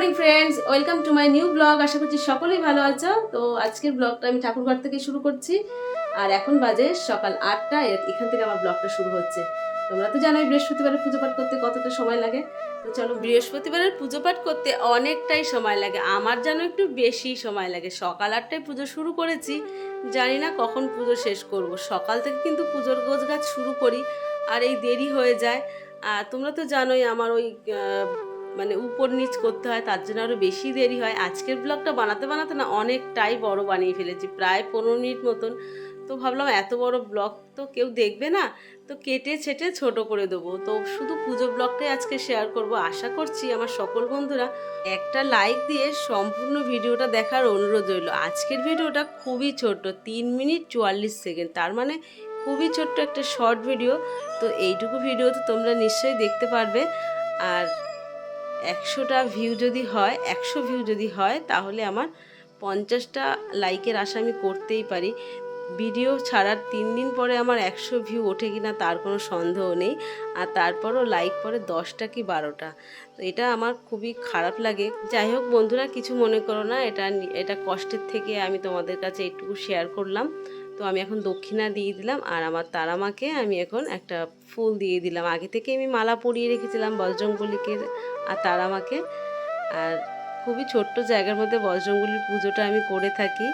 Morning friends, welcome to my new blog. আশা করছি সকলেই ভালো আছো। তো আজকের ব্লগটা আমি ঠাকুরঘর থেকে শুরু করছি। আর এখন বাজে সকাল 8টা। এখান থেকে আমার ব্লগটা শুরু হচ্ছে। তোমরা তো জানোই বৃহস্পতিবারের পুজো পাঠ করতে কতটা সময় লাগে। তো চলো, বৃহস্পতিবারের পুজো পাঠ করতে অনেকটাই সময় লাগে, আমার যেন একটু বেশি সময় লাগে। সকাল 8টায় পুজো শুরু করেছি, জানি না কখন পুজো শেষ করব। সকাল থেকে কিন্তু পুজোর গোছগাছ শুরু করি, আর এই দেরি হয়ে যায়। আর তোমরা তো জানোই আমার ওই মানে উপর নিচ করতে হয়, তার জন্য আরও বেশি দেরি হয়। আজকের ব্লগটা বানাতে বানাতে না অনেকটাই বড় বানিয়ে ফেলেছি, প্রায় 15 মিনিট মতন। তো ভাবলাম এত বড় ব্লগ তো কেউ দেখবে না, তো কেটে ছেটে ছোট করে দেবো। তো শুধু পুজো ব্লগটাই আজকে শেয়ার করব। আশা করছি আমার সকল বন্ধুরা একটা লাইক দিয়ে সম্পূর্ণ ভিডিওটা দেখার অনুরোধ রইল। আজকের ভিডিওটা খুবই ছোট্ট, 3 মিনিট 44 সেকেন্ড, তার মানে খুবই ছোট্ট একটা শর্ট ভিডিও। তো এইটুকু ভিডিও তো তোমরা নিশ্চয়ই দেখতে পারবে। আর 100টা ভিউ যদি হয়, 100 ভিউ যদি হয়, তাহলে আমার 50টা লাইকের আশা আমি করতেই পারি। ভিডিও ছাড়ার 3 দিন পরে আমার 100 ভিউ ওঠে কিনা তার কোনো সন্দেহ নেই। আর তারপরও লাইক পরে 10টা কি 12টা। তো এটা আমার খুবই খারাপ লাগে। যাই হোক বন্ধুরা, কিছু মনে করো না, এটা কষ্টের থেকে আমি তোমাদের কাছে একটু শেয়ার করলাম। তো আমি এখন দক্ষিণা দিয়ে দিলাম, আর আমার তারামাকে আমি এখন একটা ফুল দিয়ে দিলাম। আগে থেকে আমি মালা পরিয়ে রেখেছিলাম বজরংবলীকে আর তারামাকে। আর খুবই ছোট্ট জায়গার মধ্যে বজরংবলীর পুজোটা আমি করে থাকি।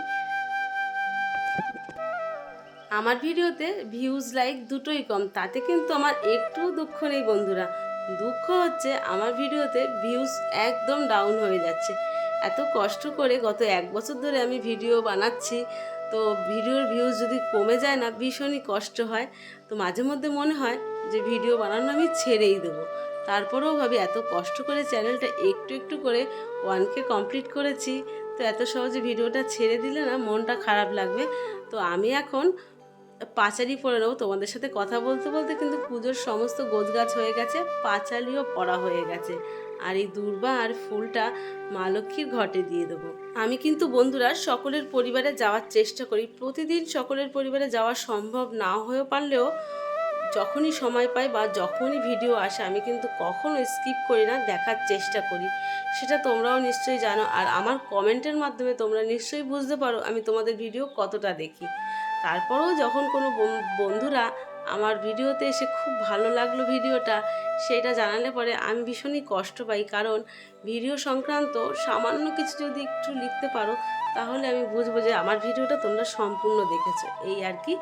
আমার ভিডিওতে ভিউজ লাইক দুটোই কম, তাতে কিন্তু আমার একটু দুঃখ নেই বন্ধুরা। দুঃখ হচ্ছে আমার ভিডিওতে ভিউজ একদম ডাউন হয়ে যাচ্ছে। এত কষ্ট করে গত 1 বছর ধরে আমি ভিডিও বানাচ্ছি, তো ভিডিওর ভিউজ যদি কমে যায় না, ভীষণই কষ্ট হয়। তো মাঝে মধ্যে মনে হয় যে ভিডিও বানানো আমি ছেড়েই দেবো। তারপরেও ভাবি এত কষ্ট করে চ্যানেলটা একটু একটু করে 1K কমপ্লিট করেছি, তো এত সহজে ভিডিওটা ছেড়ে দিলে না মনটা খারাপ লাগবে। তো আমি এখন পাঁচালি পরে নেবো। তোমাদের সাথে কথা বলতে বলতে কিন্তু পুজোর সমস্ত গোছগাছ হয়ে গেছে, পাঁচালিও পরা হয়ে গেছে। আর এই দূর্বা আর ফুলটা মা লক্ষ্মীর ঘটে দিয়ে দেবো। আমি কিন্তু বন্ধুরা সকলের পরিবারে যাওয়ার চেষ্টা করি। প্রতিদিন সকলের পরিবারে যাওয়া সম্ভব না হয়ে পারলেও যখনই সময় পাই বা যখনই ভিডিও আসে, আমি কিন্তু কখনো স্কিপ করি না, দেখার চেষ্টা করি। সেটা তোমরাও নিশ্চয়ই জানো। আর আমার কমেন্টের মাধ্যমে তোমরা নিশ্চয়ই বুঝতে পারো আমি তোমাদের ভিডিও কতটা দেখি। তারপরেও যখন কোনো বন্ধুরা আমার ভিডিওতে এসে খুব ভালো লাগলো ভিডিওটা, সেটা জানালে পরে আমি ভীষণই কষ্ট পাই। কারণ ভিডিও সংক্রান্ত সামান্য কিছু যদি একটু লিখতে পারো, তাহলে আমি বুঝবো যে আমার ভিডিওটা তোমরা সম্পূর্ণ দেখেছো, এই আর কি।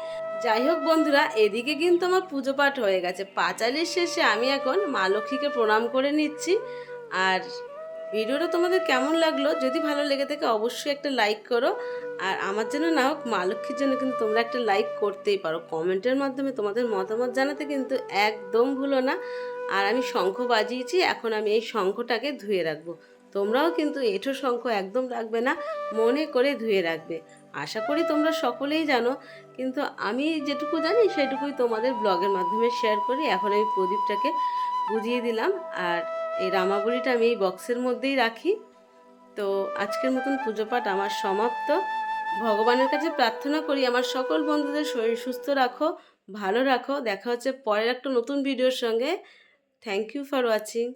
যাই হোক বন্ধুরা, এদিকে কিন্তু আমার পুজো পাঠ হয়ে গেছে। পাঁচালির শেষে আমি এখন মা লক্ষ্মীকে প্রণাম করে নিচ্ছি। আর ভিডিওটা তোমাদের কেমন লাগলো, যদি ভালো লেগে থাকে অবশ্যই একটা লাইক করো। আর আমার জন্য না হোক, মা লক্ষ্মীর জন্য কিন্তু তোমরা একটা লাইক করতেই পারো। কমেন্টের মাধ্যমে তোমাদের মতামত জানাতে কিন্তু একদম ভুলো না। আর আমি শঙ্খ বাজিয়েছি, এখন আমি এই শঙ্খটাকে ধুয়ে রাখবো। তোমরাও কিন্তু এঁঠো শঙ্খ একদম রাখবে না, মনে করে ধুয়ে রাখবে। আশা করি তোমরা সকলেই জানো, কিন্তু আমি যেটুকু জানি সেটুকুই তোমাদের ব্লগের মাধ্যমে শেয়ার করি। এখন আমি প্রদীপটাকে বুঝিয়ে দিলাম, আর এই রামাবলীটা আমি এই বক্সের মধ্যেই রাখি। তো আজকের মতন পুজো পাঠ আমার সমাপ্ত। ভগবানের কাছে প্রার্থনা করি আমার সকল বন্ধুদের শরীর সুস্থ রাখো, ভালো রাখো। দেখা হচ্ছে পরের একটা নতুন ভিডিওর সঙ্গে। Thank you for watching.